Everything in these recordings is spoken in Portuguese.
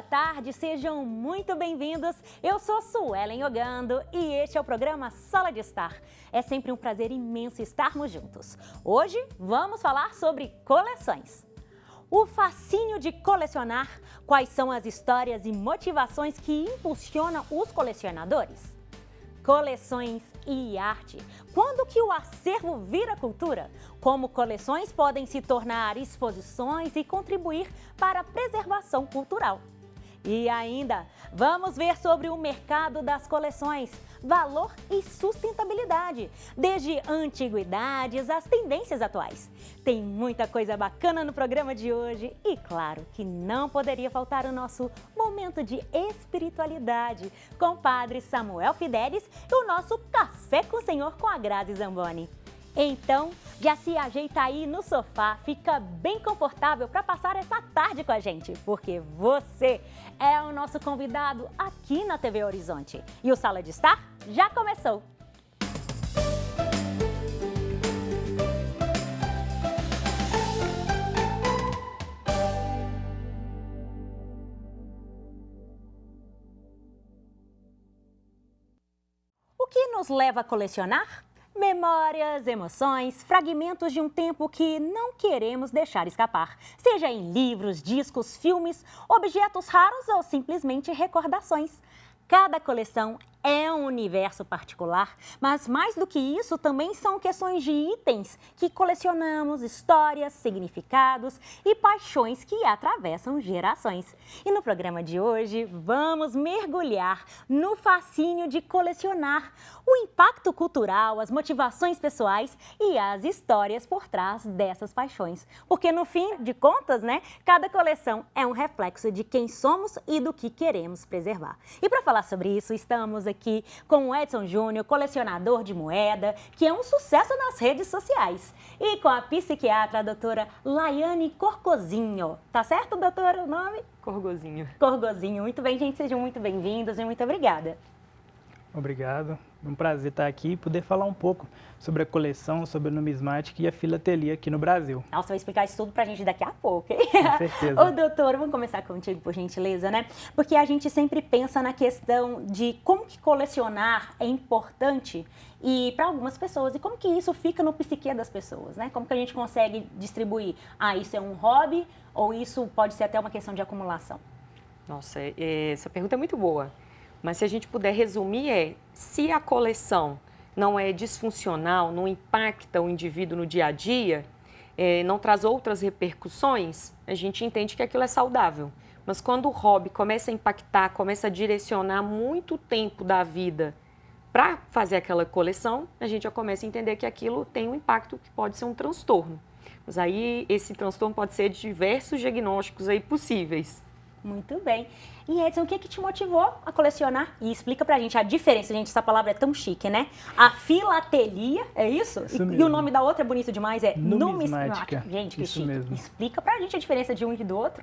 boa tarde, sejam muito bem-vindos. Eu sou Suelen Ogando e este é o programa Sala de Estar. É sempre um prazer imenso estarmos juntos. Hoje vamos falar sobre coleções. O fascínio de colecionar, quais são as histórias e motivações que impulsionam os colecionadores? Coleções e arte. Quando que o acervo vira cultura? Como coleções podem se tornar exposições e contribuir para a preservação cultural? E ainda, vamos ver sobre o mercado das coleções, valor e sustentabilidade, desde antiguidades às tendências atuais. Tem muita coisa bacana no programa de hoje e claro que não poderia faltar o nosso momento de espiritualidade com o Padre Samuel Fidelis e o nosso Café com o Senhor com a Grazi Zamboni. Então, já se ajeita aí no sofá, fica bem confortável para passar essa tarde com a gente, porque você é o nosso convidado aqui na TV Horizonte. E o Sala de Estar já começou! O que nos leva a colecionar? Memórias, emoções, fragmentos de um tempo que não queremos deixar escapar. Seja em livros, discos, filmes, objetos raros ou simplesmente recordações. Cada coleção é um universo particular, mas mais do que isso também são questões de itens que colecionamos, histórias, significados e paixões que atravessam gerações. E no programa de hoje vamos mergulhar no fascínio de colecionar, o impacto cultural, as motivações pessoais e as histórias por trás dessas paixões. Porque no fim de contas, cada coleção é um reflexo de quem somos e do que queremos preservar. E para falar sobre isso, estamos aqui com o Edson Júnior, colecionador de moeda, que é um sucesso nas redes sociais. E com a psiquiatra, a doutora Laiane Corgozinho. Tá certo, doutora, o nome? Corgozinho. Corgozinho. Muito bem, gente, sejam muito bem-vindos e muito obrigada. Obrigado. É um prazer estar aqui e poder falar um pouco sobre a coleção, sobre a numismática e a filatelia aqui no Brasil. Nossa, vai explicar isso tudo pra gente daqui a pouco, hein? Com certeza. Ô, doutor, vamos começar contigo, por gentileza, Porque a gente sempre pensa na questão de como que colecionar é importante e para algumas pessoas, e como que isso fica no psique das pessoas, Como que a gente consegue distribuir? Ah, isso é um hobby ou isso pode ser até uma questão de acumulação? Nossa, essa pergunta é muito boa. Mas se a gente puder resumir se a coleção não é disfuncional, não impacta o indivíduo no dia a dia, não traz outras repercussões, a gente entende que aquilo é saudável. Mas quando o hobby começa a impactar, começa a direcionar muito tempo da vida para fazer aquela coleção, a gente já começa a entender que aquilo tem um impacto que pode ser um transtorno. Mas aí esse transtorno pode ser de diversos diagnósticos aí possíveis. Muito bem. E Edson, o que te motivou a colecionar? E explica pra gente a diferença, gente, essa palavra é tão chique, A filatelia, é isso? E o nome da outra é bonito demais, é numismática. Gente, que isso chique. Mesmo. Explica pra gente a diferença de um e do outro.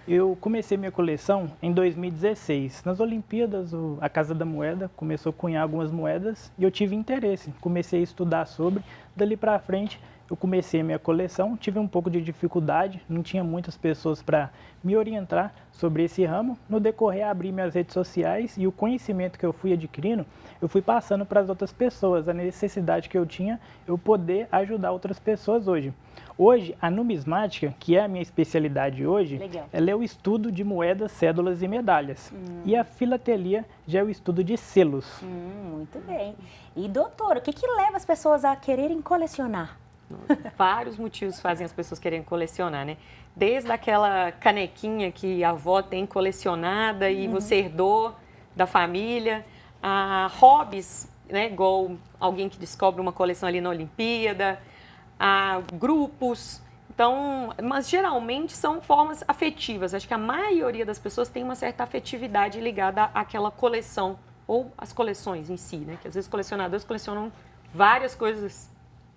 Eu comecei minha coleção em 2016. Nas Olimpíadas, a Casa da Moeda começou a cunhar algumas moedas e eu tive interesse. Comecei a estudar sobre, dali pra frente eu comecei a minha coleção, tive um pouco de dificuldade, não tinha muitas pessoas para me orientar sobre esse ramo. No decorrer, abri minhas redes sociais e o conhecimento que eu fui adquirindo, eu fui passando para as outras pessoas, a necessidade que eu tinha, eu poder ajudar outras pessoas hoje. Hoje, a numismática, que é a minha especialidade hoje, ela é o estudo de moedas, cédulas e medalhas. E a filatelia já é o estudo de selos. Muito bem. E doutora, o que leva as pessoas a quererem colecionar? Vários motivos fazem as pessoas quererem colecionar, Desde aquela canequinha que a avó tem colecionada e você herdou da família, a hobbies, igual alguém que descobre uma coleção ali na Olimpíada, a grupos. Então, mas geralmente são formas afetivas. Acho que a maioria das pessoas tem uma certa afetividade ligada àquela coleção ou às coleções em si, Que às vezes colecionadores colecionam várias coisas.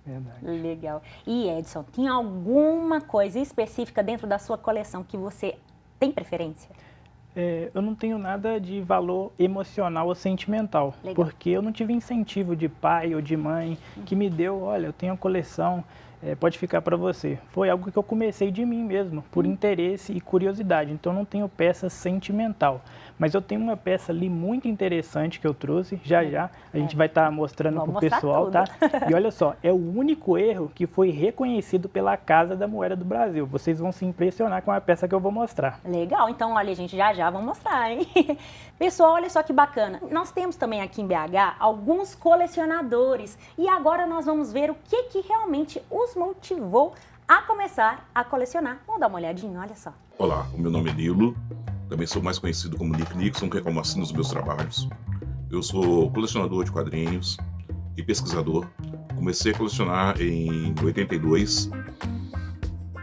Verdade. Legal. E Edson, tem alguma coisa específica dentro da sua coleção que você tem preferência? Eu não tenho nada de valor emocional ou sentimental, porque eu não tive incentivo de pai ou de mãe que me deu, olha, eu tenho uma coleção, pode ficar para você. Foi algo que eu comecei de mim mesmo, por interesse e curiosidade. Então, não tenho peça sentimental. Mas eu tenho uma peça ali muito interessante que eu trouxe. Já a gente vai estar mostrando para o pessoal, tá? E olha só, é o único erro que foi reconhecido pela Casa da Moeda do Brasil. Vocês vão se impressionar com a peça que eu vou mostrar. Legal, então olha, gente, já vamos mostrar, hein? Pessoal, olha só que bacana. Nós temos também aqui em BH alguns colecionadores. E agora nós vamos ver o que realmente os motivou a começar a colecionar. Vamos dar uma olhadinha, olha só. Olá, o meu nome é Nilo. Também sou mais conhecido como Nick Nixon, que é como assino os meus trabalhos. Eu sou colecionador de quadrinhos e pesquisador. Comecei a colecionar em 82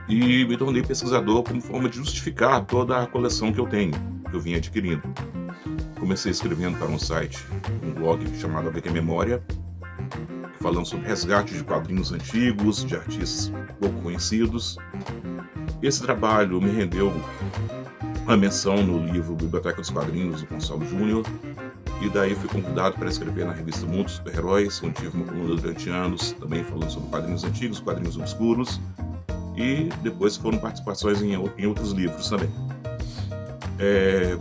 e me tornei pesquisador como forma de justificar toda a coleção que eu tenho, que eu vim adquirindo. Comecei escrevendo para um site, um blog chamado HQ Memória, falando sobre resgate de quadrinhos antigos, de artistas pouco conhecidos. Esse trabalho me rendeu uma menção no livro Biblioteca dos Quadrinhos, do Gonçalo Júnior, e daí fui convidado para escrever na revista Mundo dos Super-Heróis, onde tive uma coluna durante anos, também falando sobre quadrinhos antigos, quadrinhos obscuros, e depois foram participações em outros livros também.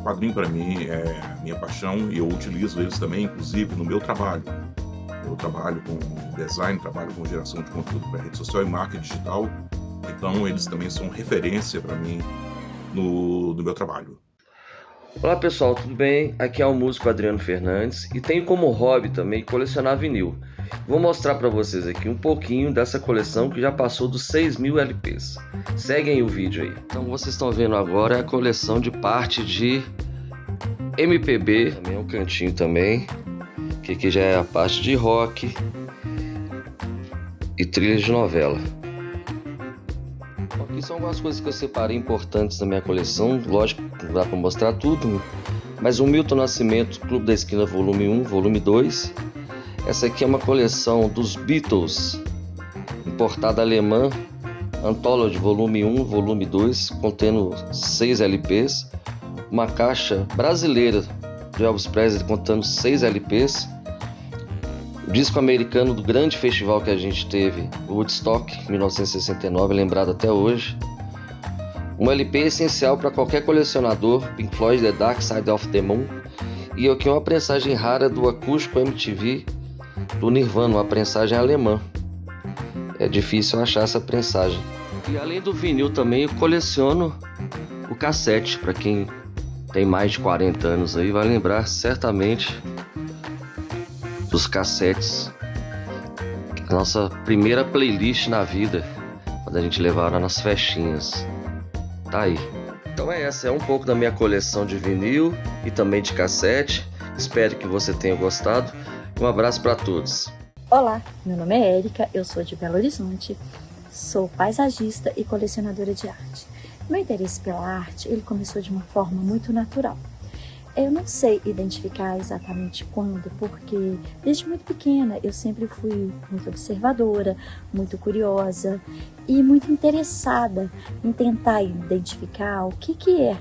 Quadrinho para mim é a minha paixão e eu utilizo eles também, inclusive, no meu trabalho. Eu trabalho com design, trabalho com geração de conteúdo para rede social e marketing digital, então eles também são referência para mim no meu trabalho. Olá pessoal, tudo bem? Aqui é o músico Adriano Fernandes e tenho como hobby também colecionar vinil. Vou mostrar para vocês aqui um pouquinho dessa coleção que já passou dos 6.000 LPs. Seguem o vídeo aí. Então vocês estão vendo agora a coleção de parte de MPB, também é um cantinho também, que aqui já é a parte de rock e trilhas de novela. Aqui são algumas coisas que eu separei importantes da minha coleção, lógico, não dá para mostrar tudo, mas o Milton Nascimento, Clube da Esquina volume 1, volume 2. Essa aqui é uma coleção dos Beatles, importada alemã, Anthology volume 1, volume 2, contendo 6 LPs. Uma caixa brasileira de Elvis Presley contendo 6 LPs. Disco americano do grande festival que a gente teve, Woodstock, 1969, lembrado até hoje. Um LP essencial para qualquer colecionador, Pink Floyd, The Dark Side of the Moon. E aqui uma prensagem rara do acústico MTV do Nirvana, uma prensagem alemã. É difícil achar essa prensagem. E além do vinil também eu coleciono o cassete, para quem tem mais de 40 anos aí vai lembrar certamente dos cassetes, a nossa primeira playlist na vida, quando a gente levava nas festinhas. Tá aí. Então essa é um pouco da minha coleção de vinil e também de cassete. Espero que você tenha gostado. Um abraço para todos. Olá, meu nome é Érica, eu sou de Belo Horizonte, sou paisagista e colecionadora de arte. Meu interesse pela arte, ele começou de uma forma muito natural. Eu não sei identificar exatamente quando, porque desde muito pequena eu sempre fui muito observadora, muito curiosa e muito interessada em tentar identificar o que é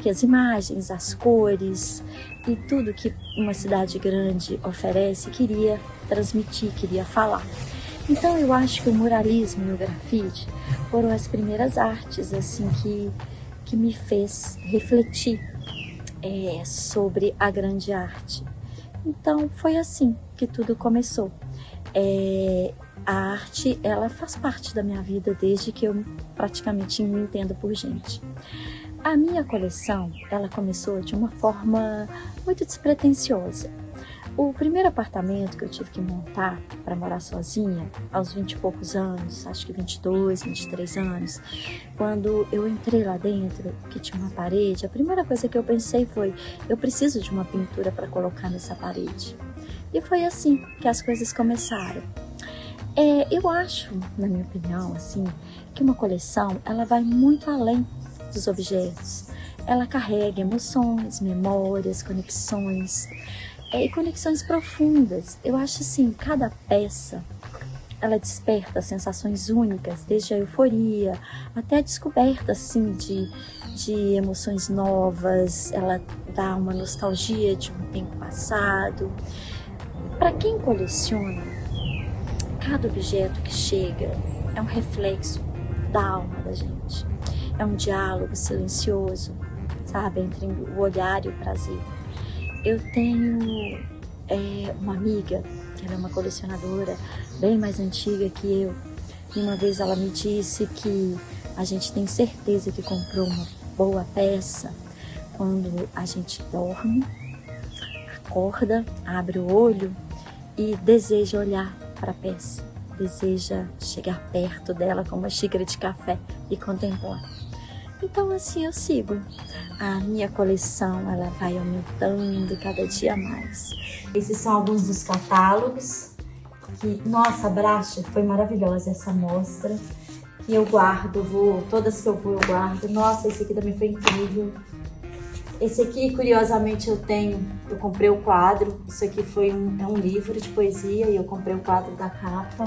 as imagens, as cores e tudo que uma cidade grande oferece, queria transmitir, queria falar. Então eu acho que o muralismo e o grafite foram as primeiras artes assim que me fez refletir sobre a grande arte. Então foi assim que tudo começou. A arte, ela faz parte da minha vida desde que eu praticamente me entendo por gente. A minha coleção, ela começou de uma forma muito despretensiosa. O primeiro apartamento que eu tive que montar para morar sozinha, aos 20 e poucos anos, acho que 22, 23 anos, quando eu entrei lá dentro, que tinha uma parede, a primeira coisa que eu pensei foi, eu preciso de uma pintura para colocar nessa parede. E foi assim que as coisas começaram. Eu acho, na minha opinião, assim, que uma coleção, ela vai muito além dos objetos. Ela carrega emoções, memórias, conexões, e conexões profundas. Eu acho assim, cada peça, ela desperta sensações únicas, desde a euforia até a descoberta assim, de emoções novas, ela dá uma nostalgia de um tempo passado. Para quem coleciona, cada objeto que chega é um reflexo da alma da gente. É um diálogo silencioso, sabe, entre o olhar e o prazer. Eu tenho uma amiga, ela é uma colecionadora bem mais antiga que eu, e uma vez ela me disse que a gente tem certeza que comprou uma boa peça quando a gente dorme, acorda, abre o olho e deseja olhar para a peça, deseja chegar perto dela com uma xícara de café e contemplar. Então assim eu sigo. A minha coleção ela vai aumentando cada dia mais. Esses são alguns dos catálogos. Nossa, Bracha, foi maravilhosa essa mostra. E eu guardo, todas que eu vou eu guardo. Nossa, esse aqui também foi incrível. Esse aqui, curiosamente, eu comprei o quadro. Isso aqui é um livro de poesia e eu comprei o quadro da capa.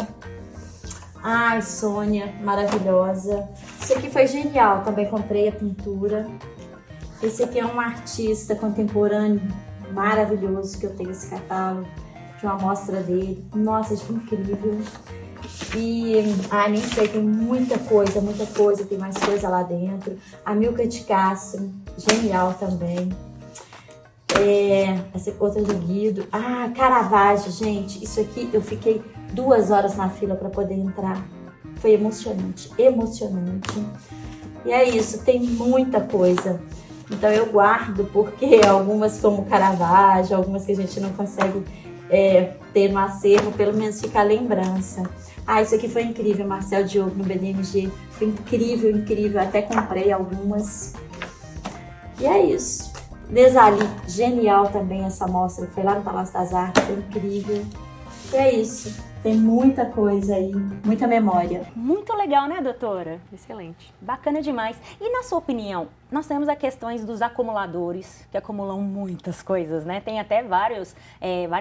Ai, Sônia, maravilhosa. Isso aqui foi genial, também comprei a pintura. Esse aqui é um artista contemporâneo maravilhoso, que eu tenho esse catálogo de uma amostra dele. Nossa, acho incrível. E, nem sei, tem muita coisa, tem mais coisa lá dentro. A Milka de Castro, genial também. Essa outra do Guido. Caravaggio, gente, isso aqui eu fiquei 2 horas na fila para poder entrar. Foi emocionante. E é isso, tem muita coisa. Então eu guardo porque algumas como Caravaggio, algumas que a gente não consegue ter no acervo, pelo menos fica a lembrança. Isso aqui foi incrível, Marcel Diogo no BDMG. Foi incrível, até comprei algumas. E é isso. Desali, genial também essa mostra, foi lá no Palácio das Artes, foi incrível. E é isso, tem muita coisa aí, muita memória. Muito legal, né, doutora? Excelente. Bacana demais. E na sua opinião, nós temos as questões dos acumuladores, que acumulam muitas coisas, né? Tem até várias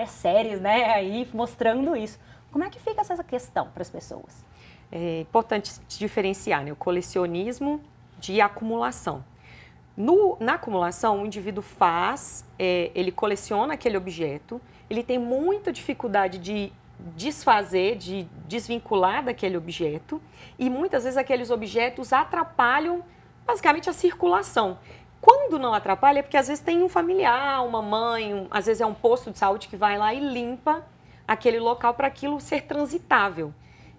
séries, né, aí mostrando isso. Como é que fica essa questão para as pessoas? É importante diferenciar, né, o colecionismo de acumulação. Na acumulação, o indivíduo ele coleciona aquele objeto, ele tem muita dificuldade de desfazer, de desvincular daquele objeto, e muitas vezes aqueles objetos atrapalham basicamente a circulação. Quando não atrapalha é porque às vezes tem um familiar, uma mãe, às vezes é um posto de saúde que vai lá e limpa aquele local para aquilo ser transitável.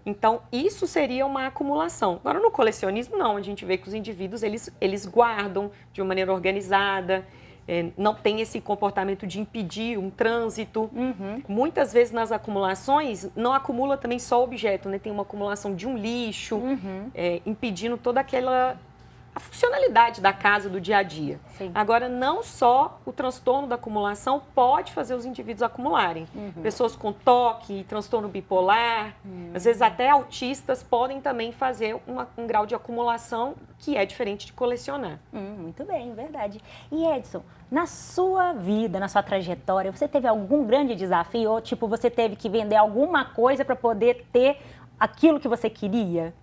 Então, isso seria uma acumulação. Agora, no colecionismo, não. A gente vê que os indivíduos, eles guardam de uma maneira organizada, não tem esse comportamento de impedir um trânsito. Uhum. Muitas vezes, nas acumulações, não acumula também só objeto, né? Tem uma acumulação de um lixo, impedindo toda a funcionalidade da casa, do dia a dia. Sim. Agora, não só o transtorno da acumulação pode fazer os indivíduos acumularem. Pessoas com toque, transtorno bipolar, às vezes até autistas podem também fazer um grau de acumulação que é diferente de colecionar. Muito bem, verdade. E Edson, na sua vida, na sua trajetória, você teve algum grande desafio? Ou tipo, você teve que vender alguma coisa para poder ter aquilo que você queria?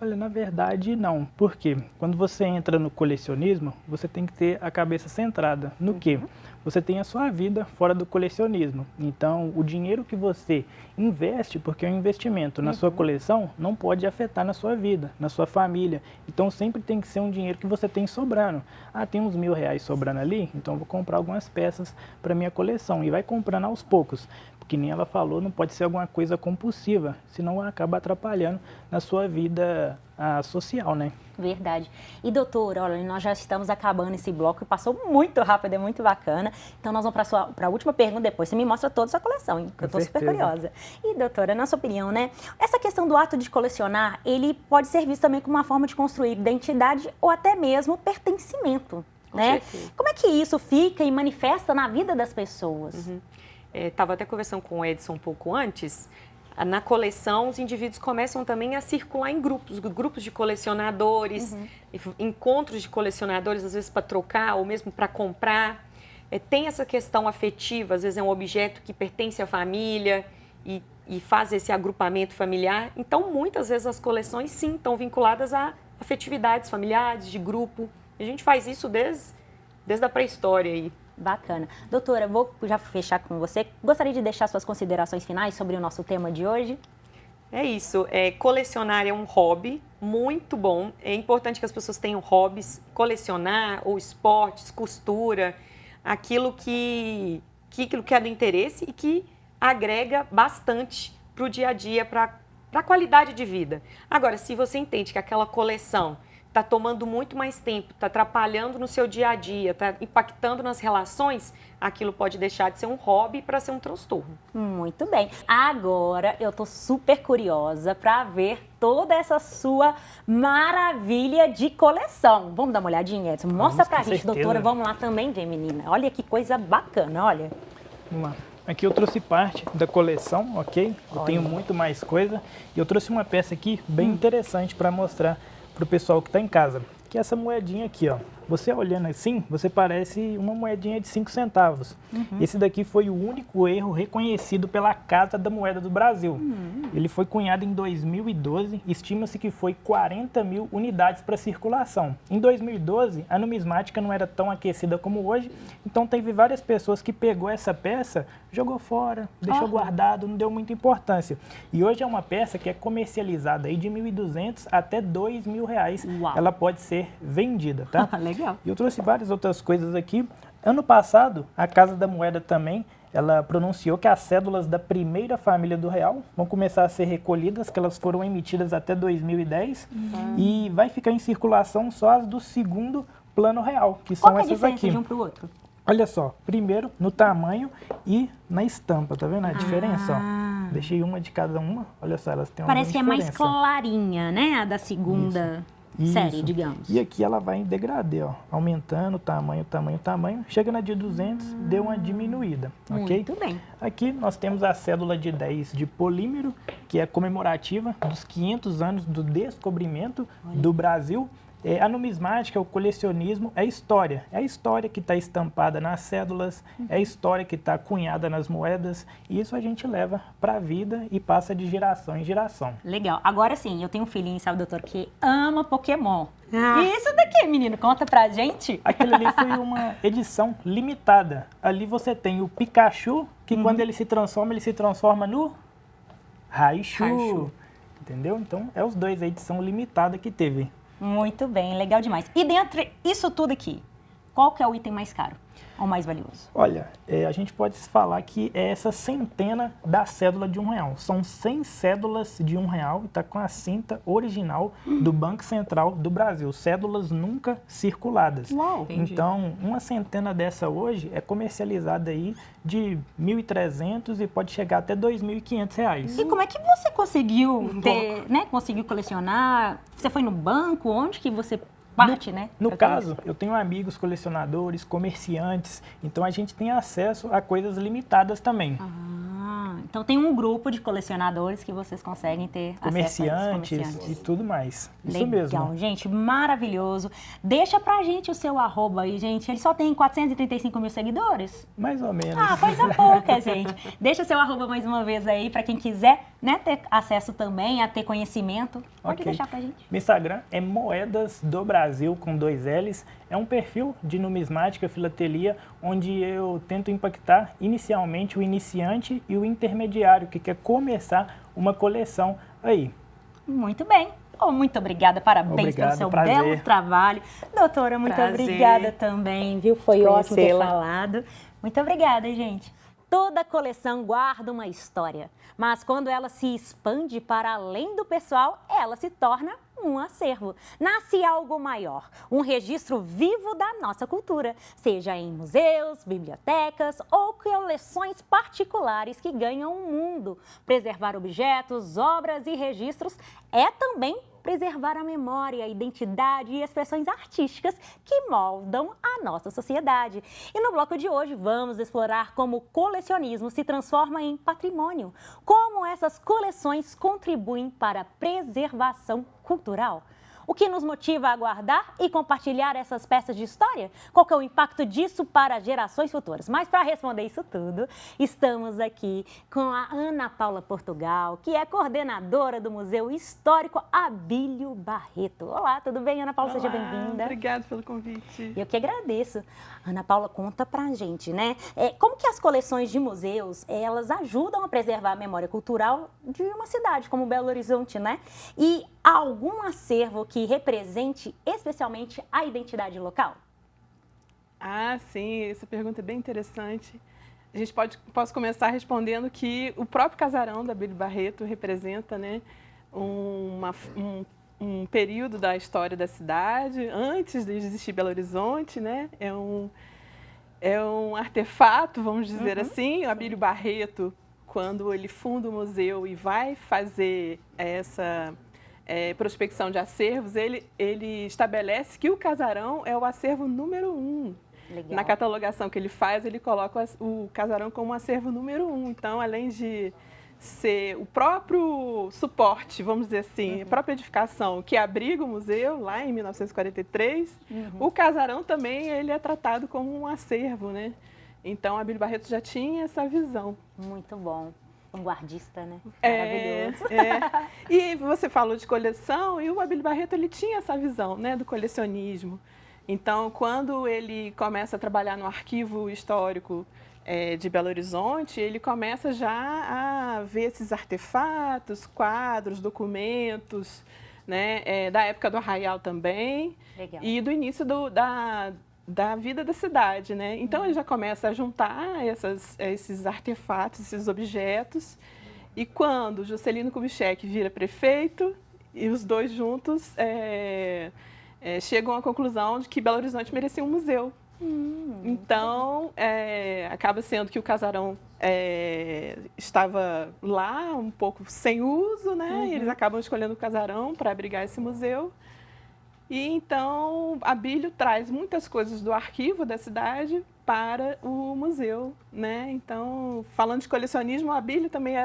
Olha, na verdade não, porque quando você entra no colecionismo, você tem que ter a cabeça centrada no quê? Você tem a sua vida fora do colecionismo, então o dinheiro que você investe, porque é um investimento na sua coleção, não pode afetar na sua vida, na sua família, então sempre tem que ser um dinheiro que você tem sobrando. Tem uns R$1.000 sobrando ali, então eu vou comprar algumas peças para minha coleção e vai comprando aos poucos. Que nem ela falou, não pode ser alguma coisa compulsiva, senão acaba atrapalhando na sua vida social, né? Verdade. E doutora, olha, nós já estamos acabando esse bloco e passou muito rápido, é muito bacana. Então nós vamos para a última pergunta depois. Você me mostra toda a sua coleção, hein? Que eu estou super curiosa. E doutora, na sua opinião, né? Essa questão do ato de colecionar, ele pode ser visto também como uma forma de construir identidade ou até mesmo pertencimento, né? Como é que isso fica e manifesta na vida das pessoas? Estava até conversando com o Edson um pouco antes. Na coleção, os indivíduos começam também a circular em grupos de colecionadores, encontros de colecionadores, às vezes para trocar ou mesmo para comprar. Tem essa questão afetiva, às vezes é um objeto que pertence à família e faz esse agrupamento familiar. Então, muitas vezes as coleções, sim, estão vinculadas a afetividades familiares, de grupo. A gente faz isso desde a pré-história aí. Bacana. Doutora, vou já fechar com você. Gostaria de deixar suas considerações finais sobre o nosso tema de hoje? É isso, colecionar é um hobby muito bom. É importante que as pessoas tenham hobbies, colecionar ou esportes, costura, aquilo que é do interesse e que agrega bastante para o dia a dia, para a qualidade de vida. Agora, se você entende que aquela coleção está tomando muito mais tempo, está atrapalhando no seu dia a dia, está impactando nas relações, aquilo pode deixar de ser um hobby para ser um transtorno. Muito bem. Agora eu tô super curiosa para ver toda essa sua maravilha de coleção. Vamos dar uma olhadinha, Edson? Mostra pra gente, doutora. Vamos lá também ver, menina. Olha que coisa bacana, olha. Vamos lá. Aqui eu trouxe parte da coleção, ok? Eu tenho muito mais coisa. E eu trouxe uma peça aqui bem interessante para mostrar para o pessoal que está em casa. Que é essa moedinha aqui, ó. Você olhando assim, você parece uma moedinha de 5 centavos. Esse daqui foi o único erro reconhecido pela Casa da Moeda do Brasil. Ele foi cunhado em 2012, estima-se que foi 40 mil unidades para circulação. Em 2012, a numismática não era tão aquecida como hoje, então teve várias pessoas que pegou essa peça, jogou fora, deixou guardado, não deu muita importância. E hoje é uma peça que é comercializada aí de R$ 1.200 até R$ 2.000. Uau. Ela pode ser vendida, tá? Legal. E eu trouxe várias outras coisas aqui. Ano passado, a Casa da Moeda também, ela pronunciou que as cédulas da primeira família do real vão começar a ser recolhidas, que elas foram emitidas até 2010, e vai ficar em circulação só as do segundo plano real, que são essas aqui. Qual é a diferença de um para o outro? Olha só, primeiro no tamanho e na estampa, tá vendo a diferença? Ó? Deixei uma de cada uma, olha só, elas têm uma Parece que é diferença. mais clarinha, né? A da segunda série, digamos. E aqui ela vai em degradê, ó, aumentando o tamanho. Chega na de 200, deu uma diminuída, ok? Muito bem. Aqui nós temos a cédula de 10 de polímero, que é comemorativa dos 500 anos do descobrimento do Brasil. A numismática, o colecionismo, é história. É a história que está estampada nas cédulas, é a história que está cunhada nas moedas. E isso a gente leva para a vida e passa de geração em geração. Legal. Agora sim, eu tenho um filhinho, sabe, doutor, que ama Pokémon. E isso daqui, menino, conta pra gente. Aquilo ali foi uma edição limitada. Ali você tem o Pikachu, que quando ele se transforma no Raichu. Entendeu? Então, é os dois, a edição limitada que teve. Muito bem, legal demais. E dentre isso tudo aqui, qual que é o item mais caro ou mais valioso? Olha, a gente pode falar que é essa centena da cédula de R$1. São 100 cédulas de R$1 e está com a cinta original do Banco Central do Brasil. Cédulas nunca circuladas. Uau! Então, uma centena dessa hoje é comercializada aí de R$ 1.300 e pode chegar até R$ 2.500. E como é que você conseguiu ter, né? Conseguiu colecionar? Você foi no banco? Onde que você parte, né? No caso, eu tenho amigos colecionadores, comerciantes, então a gente tem acesso a coisas limitadas também. Então tem um grupo de colecionadores que vocês conseguem ter comerciantes acesso a eles, e tudo mais. Isso Legal, mesmo. Gente, maravilhoso. Deixa pra gente o seu arroba aí, gente. Ele só tem 435 mil seguidores? Mais ou menos. Coisa pouca, gente. Deixa seu arroba mais uma vez aí pra quem quiser, né, ter acesso também, a ter conhecimento. Pode deixar pra gente. Meu Instagram é Moedas do Brasil, com 2 L's. É um perfil de numismática, filatelia, onde eu tento impactar inicialmente o iniciante e o intermediário que quer começar uma coleção aí. Muito bem. Muito obrigada, parabéns pelo seu belo trabalho. Doutora, muito obrigada também, viu? Foi ótimo ter falado. Muito obrigada, gente. Toda coleção guarda uma história, mas quando ela se expande para além do pessoal, ela se torna um acervo. Nasce algo maior, um registro vivo da nossa cultura, seja em museus, bibliotecas ou coleções particulares que ganham o mundo. Preservar objetos, obras e registros é também preservar a memória, a identidade e expressões artísticas que moldam a nossa sociedade. E no bloco de hoje vamos explorar como o colecionismo se transforma em patrimônio, como essas coleções contribuem para a preservação cultural. O que nos motiva a guardar e compartilhar essas peças de história? Qual que é o impacto disso para gerações futuras? Mas para responder isso tudo, estamos aqui com a Ana Paula Portugal, que é coordenadora do Museu Histórico Abílio Barreto. Olá, tudo bem, Ana Paula? Olá, seja bem-vinda. Obrigada pelo convite. Eu que agradeço. Ana Paula, conta pra gente, né? Como que as coleções de museus, elas ajudam a preservar a memória cultural de uma cidade como Belo Horizonte, né? E há algum acervo que represente especialmente a identidade local? Ah, sim, essa pergunta é bem interessante. A gente posso começar respondendo que o próprio casarão da Abílio Barreto representa, né, um período da história da cidade, antes de existir Belo Horizonte, né? É um artefato, vamos dizer assim. O Abílio Barreto, quando ele funda o museu e vai fazer essa prospecção de acervos, ele estabelece que o casarão é o acervo número 1. Legal. Na catalogação que ele faz, ele coloca o casarão como acervo número 1. Então, além de ser o próprio suporte, vamos dizer assim, a própria edificação que abriga o museu lá em 1943, o casarão também ele é tratado como um acervo, né? Então, a Abílio Barreto já tinha essa visão. Muito bom. Vanguardista, né? Maravilhoso. E você falou de coleção, e o Abílio Barreto ele tinha essa visão, né, do colecionismo. Então, quando ele começa a trabalhar no arquivo histórico de Belo Horizonte, ele começa já a ver esses artefatos, quadros, documentos, né, da época do Arraial também. Legal. E do início da vida da cidade, né? Então ele já começa a juntar esses artefatos, esses objetos. E quando Juscelino Kubitschek vira prefeito, e os dois juntos chegam à conclusão de que Belo Horizonte merecia um museu. Então, acaba sendo que o casarão estava lá, um pouco sem uso, né? E eles acabam escolhendo o casarão para abrigar esse museu. E então, Abílio traz muitas coisas do arquivo da cidade para o museu, né? Então, falando de colecionismo, o Abílio também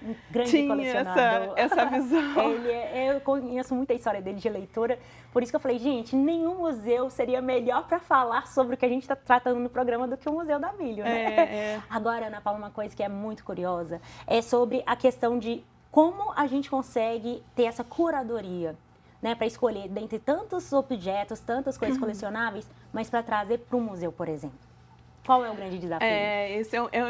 um grande tinha colecionador. essa visão. Eu conheço muita história dele de leitora, por isso que eu falei, gente, nenhum museu seria melhor para falar sobre o que a gente está tratando no programa do que o Museu da Abílio, né? Agora, Ana Paula, uma coisa que é muito curiosa é sobre a questão de como a gente consegue ter essa curadoria, né, para escolher dentre tantos objetos, tantas coisas colecionáveis, mas para trazer para o museu, por exemplo. Qual é o grande desafio?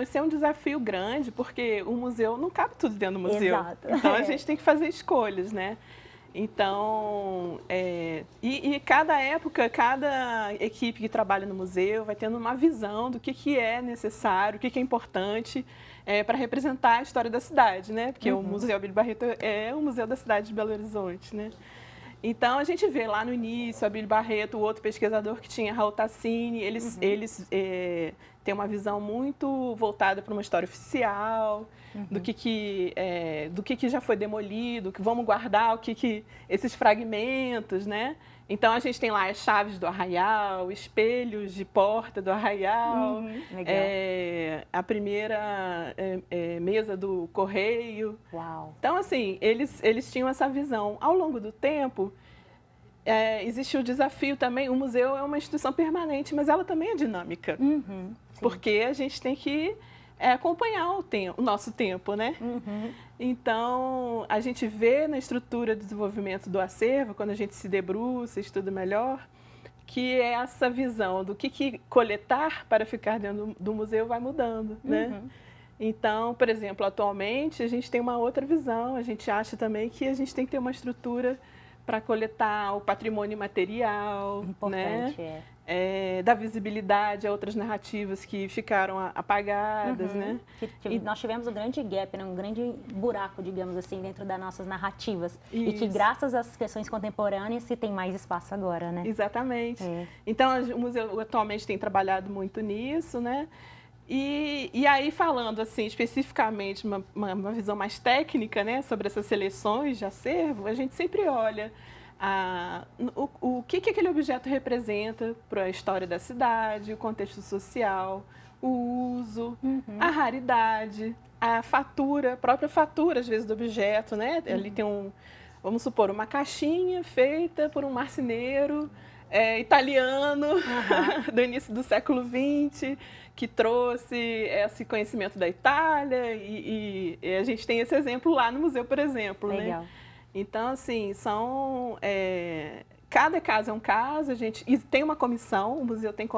Esse é um desafio grande, porque o museu não cabe tudo dentro do museu. Exato. Então, a gente tem que fazer escolhas, né? Então, cada época, cada equipe que trabalha no museu vai tendo uma visão do que é necessário, o que é importante para representar a história da cidade, né? Porque o Museu Abílio Barreto é o museu da cidade de Belo Horizonte, né? Então, a gente vê lá no início, Abílio Barreto, o outro pesquisador que tinha, Raul Tassini, eles têm uma visão muito voltada para uma história oficial, do que já foi demolido, que vamos guardar, esses fragmentos, né? Então, a gente tem lá as chaves do Arraial, espelhos de porta do Arraial, a primeira mesa do Correio. Uau. Então, assim, eles tinham essa visão. Ao longo do tempo, existe o desafio também, o museu é uma instituição permanente, mas ela também é dinâmica. Porque a gente tem que acompanhar o nosso tempo, né? Então, a gente vê na estrutura de desenvolvimento do acervo, quando a gente se debruça, estuda melhor, que essa visão do que coletar para ficar dentro do museu vai mudando, né? Então, por exemplo, atualmente a gente tem uma outra visão, a gente acha também que a gente tem que ter uma estrutura para coletar o patrimônio material, importante, né? Da visibilidade a outras narrativas que ficaram apagadas, né? Nós tivemos um grande gap, né? Um grande buraco, digamos assim, dentro das nossas narrativas. Isso. E que graças às questões contemporâneas se tem mais espaço agora, né? Exatamente. Então, o museu atualmente tem trabalhado muito nisso, né? E aí, falando assim, especificamente, uma visão mais técnica, né, sobre essas seleções de acervo, a gente sempre olha o que aquele objeto representa para a história da cidade, o contexto social, o uso, a raridade, a própria fatura, às vezes, do objeto, né? Ali tem vamos supor, uma caixinha feita por um marceneiro italiano do início do século XX, que trouxe esse conhecimento da Itália, e a gente tem esse exemplo lá no museu, por exemplo. Legal. Né? Então, assim, cada caso é um caso, e tem uma comissão, o museu tem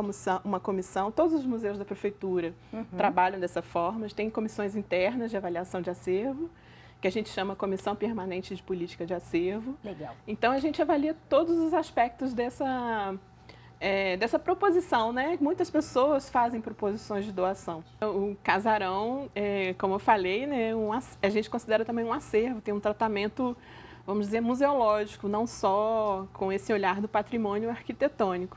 uma comissão, todos os museus da prefeitura trabalham dessa forma, tem comissões internas de avaliação de acervo, que a gente chama Comissão Permanente de Política de Acervo. Legal. Então, a gente avalia todos os aspectos dessa proposição, né? Muitas pessoas fazem proposições de doação. O casarão, como eu falei, né, a gente considera também um acervo, tem um tratamento, vamos dizer, museológico, não só com esse olhar do patrimônio arquitetônico.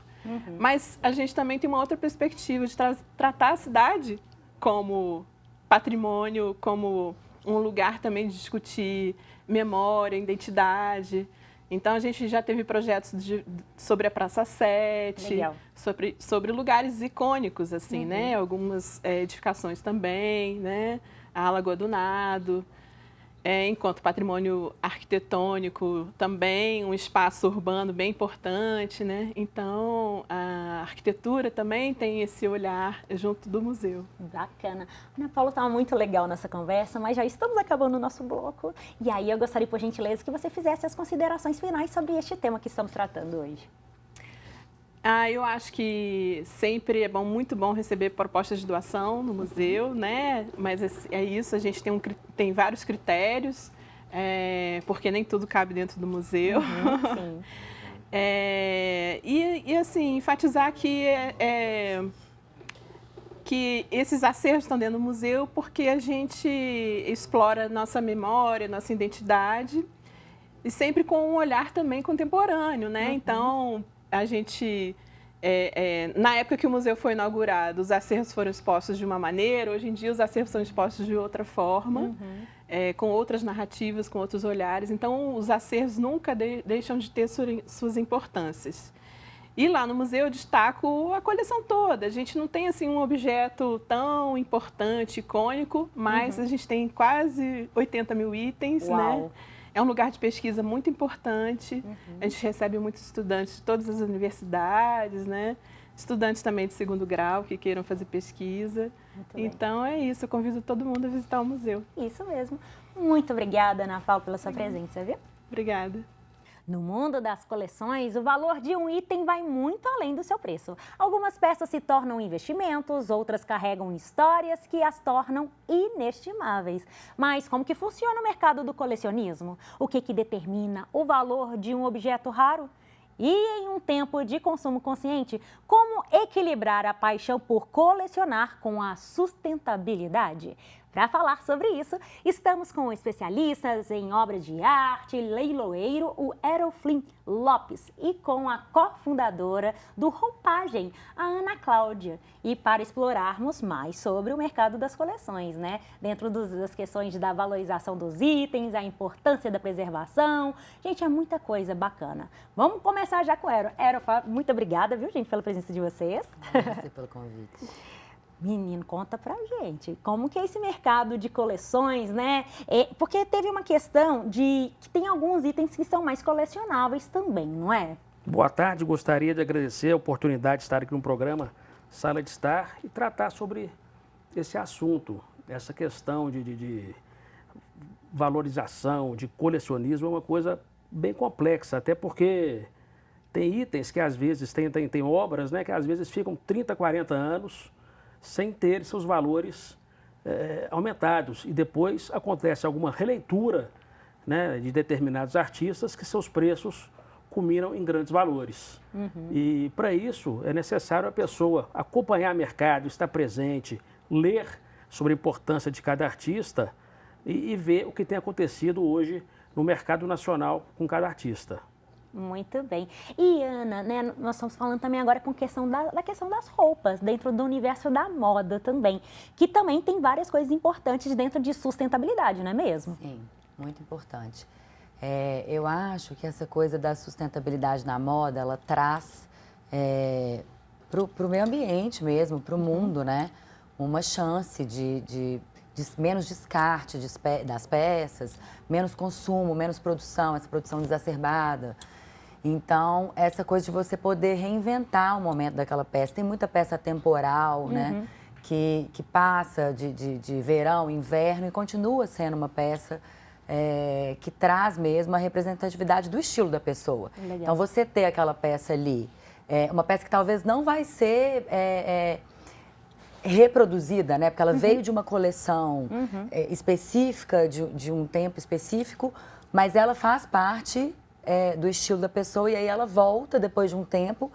Mas a gente também tem uma outra perspectiva de tratar a cidade como patrimônio, como um lugar também de discutir memória, identidade. Então, a gente já teve projetos sobre a Praça 7, sobre lugares icônicos, assim, né? Algumas edificações também, né? A Lagoa do Nado. Enquanto patrimônio arquitetônico, também um espaço urbano bem importante, né? Então, a arquitetura também tem esse olhar junto do museu. Bacana. Ana Paula, estava muito legal nessa conversa, mas já estamos acabando o nosso bloco. E aí eu gostaria, por gentileza, que você fizesse as considerações finais sobre este tema que estamos tratando hoje. Eu acho que sempre é muito bom receber propostas de doação no museu, né? Mas é isso, a gente tem vários critérios, porque nem tudo cabe dentro do museu. Sim. E assim, enfatizar que esses acervos estão dentro do museu porque a gente explora nossa memória, nossa identidade, e sempre com um olhar também contemporâneo, né? Então, a gente, na época que o museu foi inaugurado, os acervos foram expostos de uma maneira, hoje em dia os acervos são expostos de outra forma, com outras narrativas, com outros olhares. Então, os acervos nunca deixam de ter suas importâncias. E lá no museu eu destaco a coleção toda. A gente não tem assim um objeto tão importante, icônico, mas a gente tem quase 80 mil itens, né? É um lugar de pesquisa muito importante. A gente recebe muitos estudantes de todas as universidades, né? Estudantes também de segundo grau que queiram fazer pesquisa. Então é isso, eu convido todo mundo a visitar o museu. Isso mesmo. Muito obrigada, Ana Paula, pela sua presença, viu? Obrigada. No mundo das coleções, o valor de um item vai muito além do seu preço. Algumas peças se tornam investimentos, outras carregam histórias que as tornam inestimáveis. Mas como que funciona o mercado do colecionismo? O que determina o valor de um objeto raro? E em um tempo de consumo consciente, como equilibrar a paixão por colecionar com a sustentabilidade? Para falar sobre isso, estamos com especialistas em obras de arte, leiloeiro, o Eroflim Lopes, e com a cofundadora do Roupagem, a Ana Cláudia. E para explorarmos mais sobre o mercado das coleções, né? Dentro das questões da valorização dos itens, a importância da preservação. Gente, é muita coisa bacana. Vamos começar já com o Ero. Ero, muito obrigada, viu, gente, pela presença de vocês. Obrigada pelo convite. Menino, conta pra gente, como que é esse mercado de coleções, né? Porque teve uma questão de que tem alguns itens que são mais colecionáveis também, não é? Boa tarde, gostaria de agradecer a oportunidade de estar aqui no programa Sala de Estar e tratar sobre esse assunto, essa questão de valorização, de colecionismo, é uma coisa bem complexa, até porque tem itens que às vezes, tem obras, né, que às vezes ficam 30, 40 anos sem ter seus valores aumentados. E depois acontece alguma releitura, né, de determinados artistas que seus preços culminam em grandes valores. E para isso é necessário a pessoa acompanhar o mercado, estar presente, ler sobre a importância de cada artista e ver o que tem acontecido hoje no mercado nacional com cada artista. Muito bem. E, Ana, né, nós estamos falando também agora com questão da questão das roupas, dentro do universo da moda também, que também tem várias coisas importantes dentro de sustentabilidade, não é mesmo? Sim, muito importante. Eu acho que essa coisa da sustentabilidade na moda, ela traz para o meio ambiente mesmo, para o mundo, né? Uma chance de menos descarte das peças, menos consumo, menos produção, essa produção exacerbada. Então, essa coisa de você poder reinventar o momento daquela peça. Tem muita peça temporal, né? Que passa de verão, inverno e continua sendo uma peça que traz mesmo a representatividade do estilo da pessoa. Legal. Então, você ter aquela peça ali, uma peça que talvez não vai ser reproduzida, né? Porque ela veio de uma coleção específica, de um tempo específico, mas ela faz parte do estilo da pessoa e aí ela volta depois de um tempo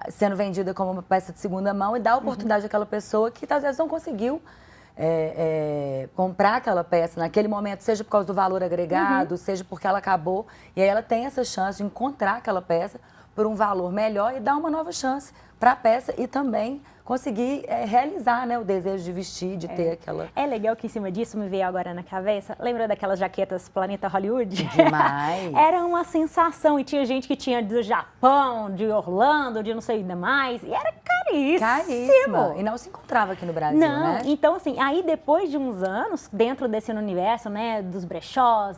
sendo vendida como uma peça de segunda mão e dá a oportunidade àquela pessoa que às vezes não conseguiu comprar aquela peça naquele momento, seja por causa do valor agregado, seja porque ela acabou, e aí ela tem essa chance de encontrar aquela peça por um valor melhor e dar uma nova chance para a peça e também conseguir realizar, né, o desejo de vestir, de ter aquela... É legal que em cima disso me veio agora na cabeça, lembra daquelas jaquetas Planeta Hollywood? Demais! Era uma sensação e tinha gente que tinha do Japão, de Orlando, de não sei ainda mais, e era caríssimo! Caríssima! E não se encontrava aqui no Brasil, não, né? Então assim, aí depois de uns anos, dentro desse universo, né, dos brechós,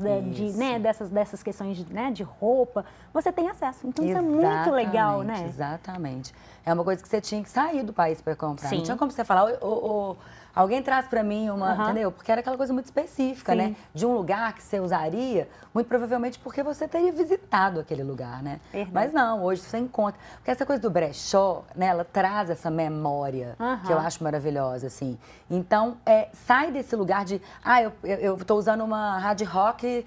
dessas questões de roupa, você tem acesso. Então isso é muito legal, né? Exatamente. É uma coisa que você tinha que sair do país para comprar. Sim. Não tinha como você falar, alguém traz para mim uma, entendeu? Porque era aquela coisa muito específica, né? De um lugar que você usaria, muito provavelmente porque você teria visitado aquele lugar, né? Verdade. Mas não, hoje você encontra. Porque essa coisa do brechó, né? Ela traz essa memória que eu acho maravilhosa, assim. Então, sai desse lugar de, eu tô usando uma hard rock,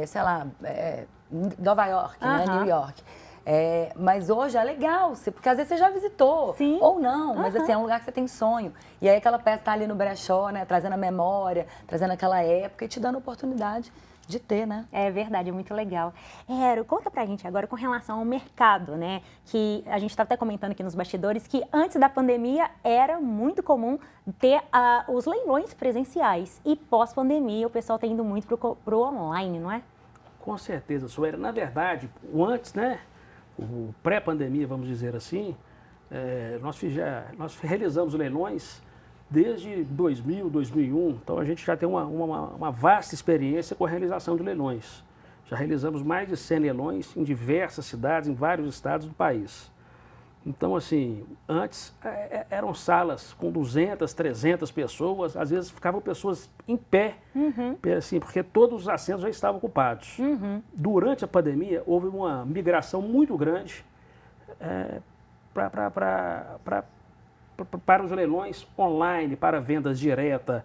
sei lá, Nova York, né? New York. Mas hoje é legal, porque às vezes você já visitou, Sim. ou não, mas assim, é um lugar que você tem sonho. E aí aquela peça tá ali no brechó, né, trazendo a memória, trazendo aquela época e te dando a oportunidade de ter, né? É verdade, é muito legal. Conta pra gente agora com relação ao mercado, né? Que a gente estava até comentando aqui nos bastidores que antes da pandemia era muito comum ter os leilões presenciais. E pós-pandemia o pessoal tá indo muito pro online, não é? Com certeza, Sueli. Na verdade, o antes, né? O pré-pandemia, vamos dizer assim, nós realizamos leilões desde 2000, 2001. Então, a gente já tem uma vasta experiência com a realização de leilões. Já realizamos mais de 100 leilões em diversas cidades, em vários estados do país. Então, assim, antes eram salas com 200, 300 pessoas, às vezes ficavam pessoas em pé, assim, porque todos os assentos já estavam ocupados. Durante a pandemia, houve uma migração muito grande para os leilões online, para vendas diretas.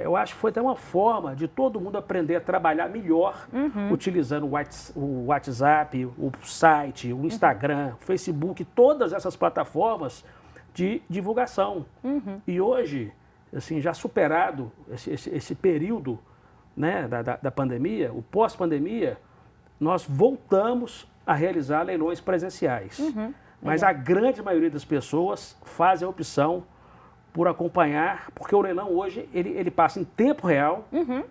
Eu acho que foi até uma forma de todo mundo aprender a trabalhar melhor, utilizando o WhatsApp, o site, o Instagram, o Facebook, todas essas plataformas de divulgação. E hoje, assim, já superado esse período, né, da pandemia, o pós-pandemia, nós voltamos a realizar leilões presenciais. Mas a grande maioria das pessoas faz a opção por acompanhar, porque o leilão hoje ele passa em tempo real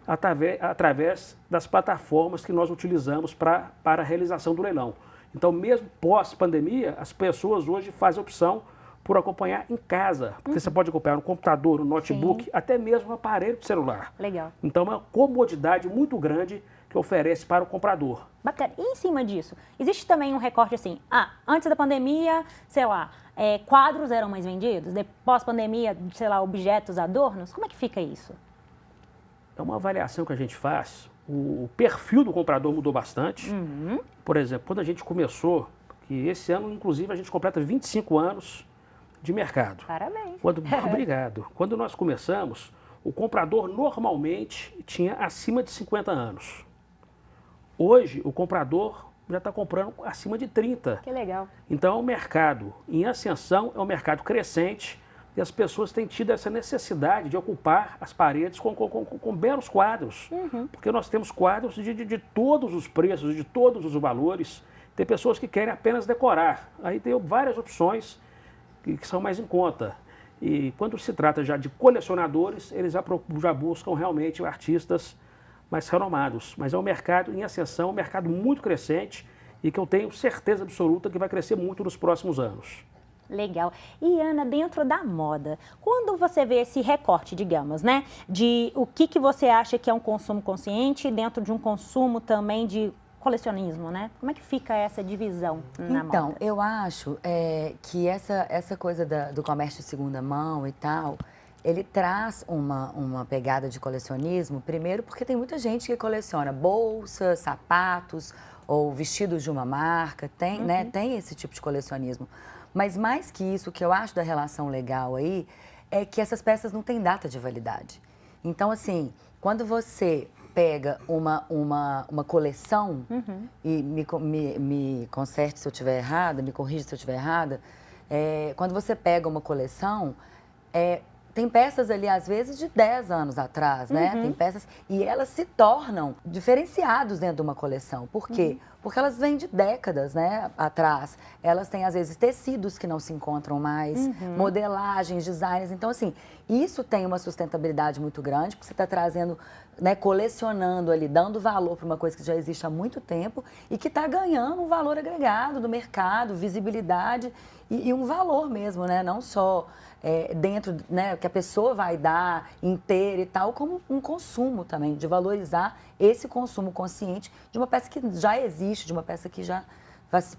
através das plataformas que nós utilizamos para a realização do leilão. Então, mesmo pós-pandemia, as pessoas hoje fazem a opção por acompanhar em casa, porque você pode acompanhar no computador, no notebook, até mesmo no aparelho de celular. Legal. Então, é uma comodidade muito grande que oferece para o comprador. Bacana. E em cima disso, existe também um recorte assim, antes da pandemia, sei lá, quadros eram mais vendidos, pós-pandemia, sei lá, objetos, adornos, como é que fica isso? É uma avaliação que a gente faz, o perfil do comprador mudou bastante. Por exemplo, quando a gente começou, que esse ano, inclusive, a gente completa 25 anos de mercado. Parabéns. Obrigado. Quando nós começamos, o comprador normalmente tinha acima de 50 anos. Hoje, o comprador já está comprando acima de 30. Que legal. Então, é um mercado em ascensão, é um mercado crescente e as pessoas têm tido essa necessidade de ocupar as paredes com belos quadros. Porque nós temos quadros de todos os preços, de todos os valores. Tem pessoas que querem apenas decorar. Aí tem várias opções que são mais em conta. E quando se trata já de colecionadores, eles já buscam realmente artistas mais renomados. Mas é um mercado em ascensão, um mercado muito crescente e que eu tenho certeza absoluta que vai crescer muito nos próximos anos. Legal. E Ana, dentro da moda, quando você vê esse recorte, digamos, né, de o que você acha que é um consumo consciente dentro de um consumo também de colecionismo, né? Como é que fica essa divisão na moda? Então, eu acho que essa coisa do comércio de segunda mão e tal, ele traz uma pegada de colecionismo, primeiro porque tem muita gente que coleciona bolsas, sapatos ou vestidos de uma marca, né, tem esse tipo de colecionismo. Mas mais que isso, o que eu acho da relação legal aí é que essas peças não têm data de validade. Então, assim, quando você pega uma coleção, e me conserte se eu estiver errada, me corrija se eu estiver errada, quando você pega uma coleção, tem peças ali, às vezes, de 10 anos atrás, né? Tem peças, e elas se tornam diferenciados dentro de uma coleção. Por quê? Porque elas vêm de décadas, né, atrás. Elas têm, às vezes, tecidos que não se encontram mais, modelagens, designs. Então, assim, isso tem uma sustentabilidade muito grande, porque você está trazendo, né, colecionando ali, dando valor para uma coisa que já existe há muito tempo e que está ganhando um valor agregado do mercado, visibilidade e um valor mesmo, né? Não só dentro, né, que a pessoa vai dar inteira e tal, como um consumo também, de valorizar esse consumo consciente de uma peça que já existe, de uma peça que já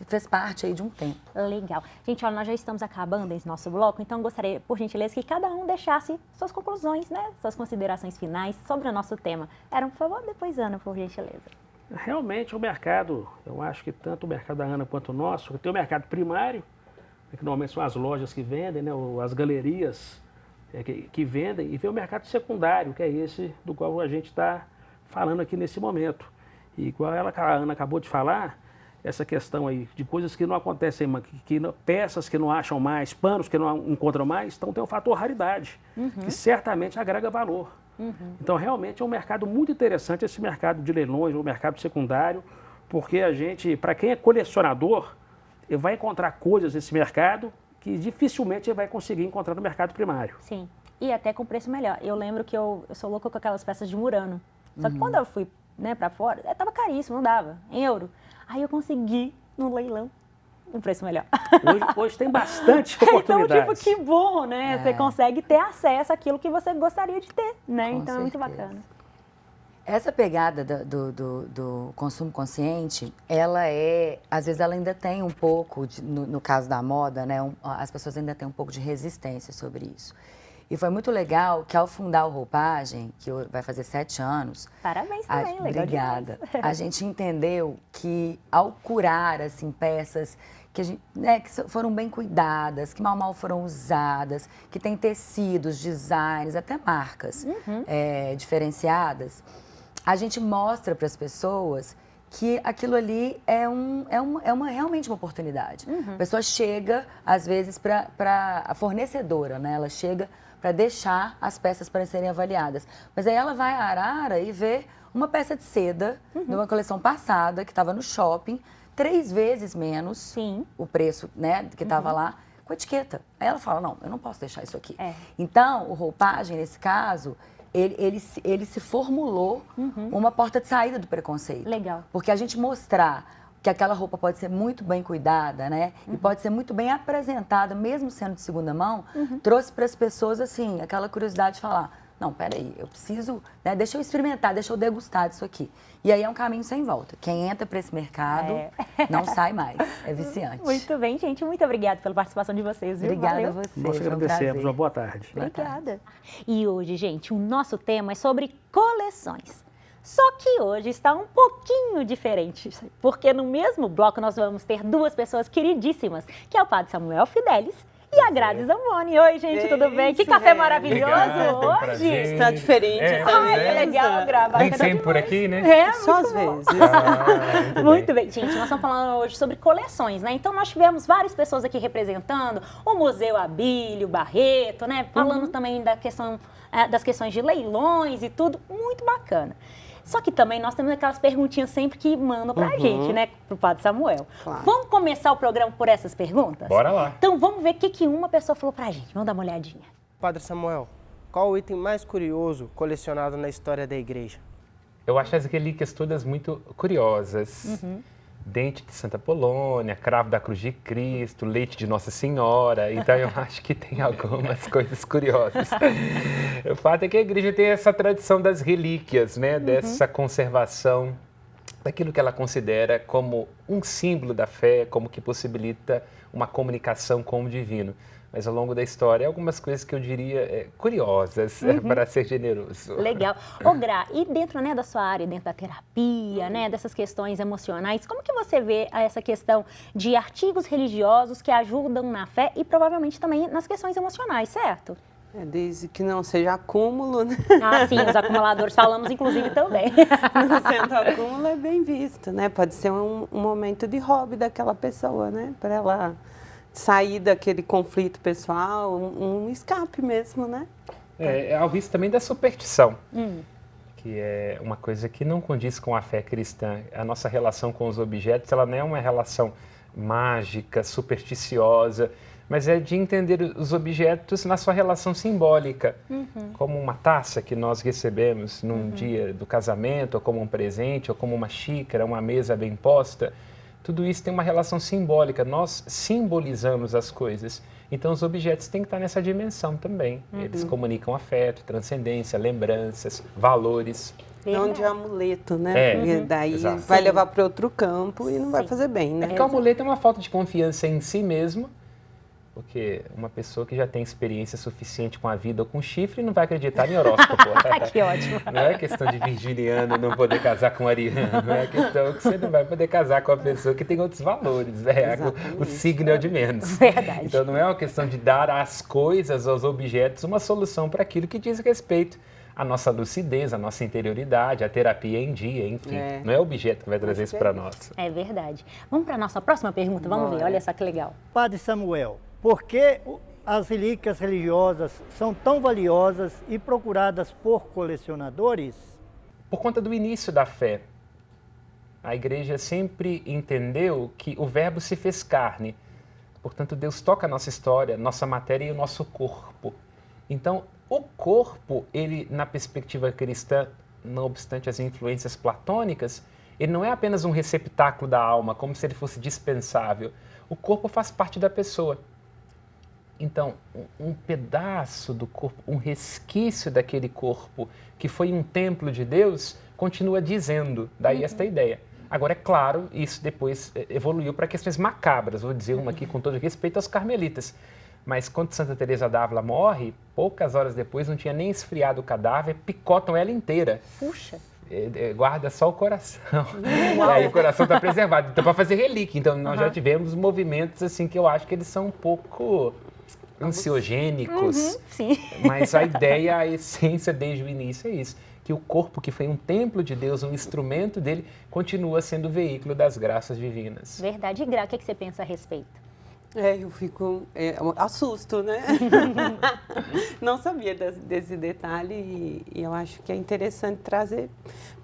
fez parte aí de um tempo. Legal. Gente, olha, nós já estamos acabando esse nosso bloco, então gostaria, por gentileza, que cada um deixasse suas conclusões, né, suas considerações finais sobre o nosso tema. Por favor, depois Ana, por gentileza. Realmente o mercado, eu acho que tanto o mercado da Ana quanto o nosso, tem o mercado primário, que normalmente são as lojas que vendem, né, ou as galerias que vendem, e tem o mercado secundário, que é esse do qual a gente está falando aqui nesse momento. E igual a Ana acabou de falar, essa questão aí de coisas que não acontecem, peças que não acham mais, panos que não encontram mais, então tem o fator raridade, que certamente agrega valor. Então realmente é um mercado muito interessante, esse mercado de leilões, o mercado secundário, porque a gente, para quem é colecionador, ele vai encontrar coisas nesse mercado que dificilmente ele vai conseguir encontrar no mercado primário. Sim, e até com preço melhor. Eu lembro que eu sou louca com aquelas peças de Murano. Só que quando eu fui, né, para fora, tava caríssimo, não dava, em euro. Aí eu consegui, no leilão, um preço melhor. Hoje tem bastante oportunidades. Então, tipo, que bom, né? Você consegue ter acesso àquilo que você gostaria de ter, né? Com então, é muito certeza. bacana. Essa pegada do consumo consciente, às vezes ela ainda tem um pouco, no caso da moda, né, as pessoas ainda têm um pouco de resistência sobre isso. E foi muito legal que ao fundar o Roupagem, que vai fazer 7 anos... Parabéns também, legal Obrigada. demais. A gente entendeu que ao curar, assim, peças que foram bem cuidadas, que mal foram usadas, que tem tecidos, designs, até marcas diferenciadas, a gente mostra para as pessoas que aquilo ali é realmente uma oportunidade. A pessoa chega, às vezes, para a fornecedora, né? Ela chega para deixar as peças para serem avaliadas. Mas aí ela vai à Arara e vê uma peça de seda de uma coleção passada, que estava no shopping, 3 vezes menos o preço, né, que estava lá, com etiqueta. Aí ela fala, não, eu não posso deixar isso aqui. Então, o Roupagem, nesse caso... Ele se formulou uma porta de saída do preconceito. Legal. Porque a gente mostrar que aquela roupa pode ser muito bem cuidada, né? E pode ser muito bem apresentada, mesmo sendo de segunda mão, trouxe para as pessoas, assim, aquela curiosidade de falar, não, peraí, eu preciso, né? Deixa eu experimentar, deixa eu degustar disso aqui. E aí é um caminho sem volta. Quem entra para esse mercado não sai mais, é viciante. Muito bem, gente. Muito obrigada pela participação de vocês. Viu? Obrigada Valeu. a você. Nós agradecemos. Uma boa tarde. Obrigada. E hoje, gente, o nosso tema é sobre coleções. Só que hoje está um pouquinho diferente, porque no mesmo bloco nós vamos ter 2 pessoas queridíssimas, que é o Padre Samuel Fidelis e a Grazi Zamboni. Oi, gente, tudo bem? Que café maravilhoso hoje! Está diferente. Ai, que legal gravar. Vem sempre por aqui, né? Só às vezes. Muito bem, gente, nós estamos falando hoje sobre coleções, né? Então nós tivemos várias pessoas aqui representando o Museu Abílio Barreto, né? Falando também da questão, das questões de leilões e tudo, muito bacana. Só que também nós temos aquelas perguntinhas sempre que mandam pra gente, né? Pro Padre Samuel. Claro. Vamos começar o programa por essas perguntas? Bora lá. Então vamos ver o que uma pessoa falou pra gente. Vamos dar uma olhadinha. Padre Samuel, qual o item mais curioso colecionado na história da igreja? Eu acho as relíquias todas muito curiosas. dente de Santa Polônia, cravo da Cruz de Cristo, leite de Nossa Senhora. Então eu acho que tem algumas coisas curiosas. O fato é que a igreja tem essa tradição das relíquias, né? Dessa conservação daquilo que ela considera como um símbolo da fé, como que possibilita uma comunicação com o divino. Mas ao longo da história, algumas coisas que eu diria curiosas, para ser generoso. Legal. Ô Gra, e dentro, né, da sua área, dentro da terapia, né, dessas questões emocionais, como que você vê essa questão de artigos religiosos que ajudam na fé e provavelmente também nas questões emocionais, certo? Desde que não seja acúmulo, né? Ah, sim, os acumuladores falamos inclusive também. Não sendo acúmulo é bem visto, né? Pode ser um momento de hobby daquela pessoa, né? Para ela sair daquele conflito pessoal, um escape mesmo, né? É ao risco também da superstição, que é uma coisa que não condiz com a fé cristã. A nossa relação com os objetos, ela não é uma relação mágica, supersticiosa, mas é de entender os objetos na sua relação simbólica, como uma taça que nós recebemos num dia do casamento, ou como um presente, ou como uma xícara, uma mesa bem posta. Tudo isso tem uma relação simbólica, nós simbolizamos as coisas. Então os objetos têm que estar nessa dimensão também. Eles comunicam afeto, transcendência, lembranças, valores. Não de amuleto, né? Porque daí exato. vai levar para outro campo e não vai fazer bem, né? Porque o amuleto é uma falta de confiança em si mesmo, porque uma pessoa que já tem experiência suficiente com a vida ou com chifre não vai acreditar em horóscopo. Que ótimo. Não é questão de virginiano não poder casar com ariano, é questão que você não vai poder casar com uma pessoa que tem outros valores. Né? O signo é o de menos. Verdade. Então não é uma questão de dar às coisas, aos objetos, uma solução para aquilo que diz respeito à nossa lucidez, à nossa interioridade, à terapia em dia, enfim. Não é o objeto que vai trazer isso para nós. É verdade. Vamos para a nossa próxima pergunta? Vamos ver, olha só que legal. Padre Samuel, por que as relíquias religiosas são tão valiosas e procuradas por colecionadores? Por conta do início da fé. A igreja sempre entendeu que o verbo se fez carne. Portanto, Deus toca a nossa história, nossa matéria e o nosso corpo. Então, o corpo, ele, na perspectiva cristã, não obstante as influências platônicas, ele não é apenas um receptáculo da alma, como se ele fosse dispensável. O corpo faz parte da pessoa. Então, um pedaço do corpo, um resquício daquele corpo que foi um templo de Deus, continua dizendo, daí esta ideia. Agora, é claro, isso depois evoluiu para questões macabras, vou dizer uma aqui com todo respeito aos carmelitas. Mas quando Santa Teresa d'Ávila morre, poucas horas depois, não tinha nem esfriado o cadáver, picotam ela inteira. Puxa! Guarda só o coração. Aí o coração está preservado. Então, para fazer relíquia. Então, nós já tivemos movimentos assim que eu acho que eles são um pouco ansiogênicos, sim. Mas a ideia, a essência desde o início é isso, que o corpo que foi um templo de Deus, um instrumento dele, continua sendo o veículo das graças divinas. Verdade. E Gra, o que você pensa a respeito? Eu fico, assusto, né? Não sabia desse detalhe e eu acho que é interessante trazer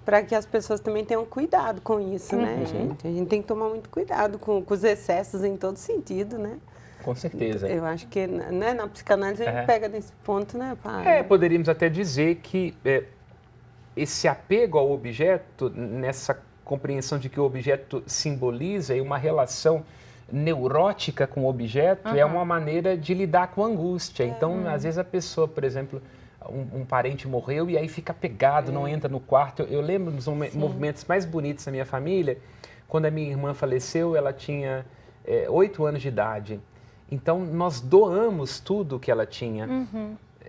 para que as pessoas também tenham cuidado com isso, né, gente? A gente tem que tomar muito cuidado com os excessos em todo sentido, né? Com certeza. Eu acho que, né, na psicanálise a gente pega nesse ponto, né, pai? Poderíamos até dizer que esse apego ao objeto, nessa compreensão de que o objeto simboliza uma relação neurótica com o objeto, é uma maneira de lidar com a angústia. Então, às vezes a pessoa, por exemplo, um parente morreu e aí fica apegado, não entra no quarto. Eu lembro dos movimentos mais bonitos da minha família, quando a minha irmã faleceu, ela tinha 8 anos de idade. Então, nós doamos tudo que ela tinha.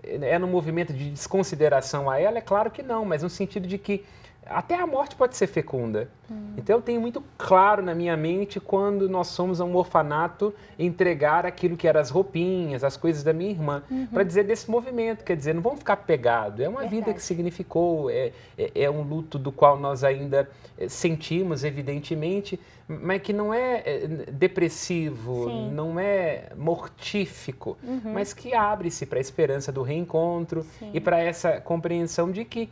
É no movimento de desconsideração a ela? É claro que não, mas no sentido de que até a morte pode ser fecunda. Então eu tenho muito claro na minha mente quando nós somos a um orfanato entregar aquilo que eram as roupinhas, as coisas da minha irmã, para dizer desse movimento, quer dizer, não vamos ficar pegados, é uma vida que significou, é um luto do qual nós ainda sentimos, evidentemente, mas que não é depressivo, não é mortífico, mas que abre-se para a esperança do reencontro e para essa compreensão de que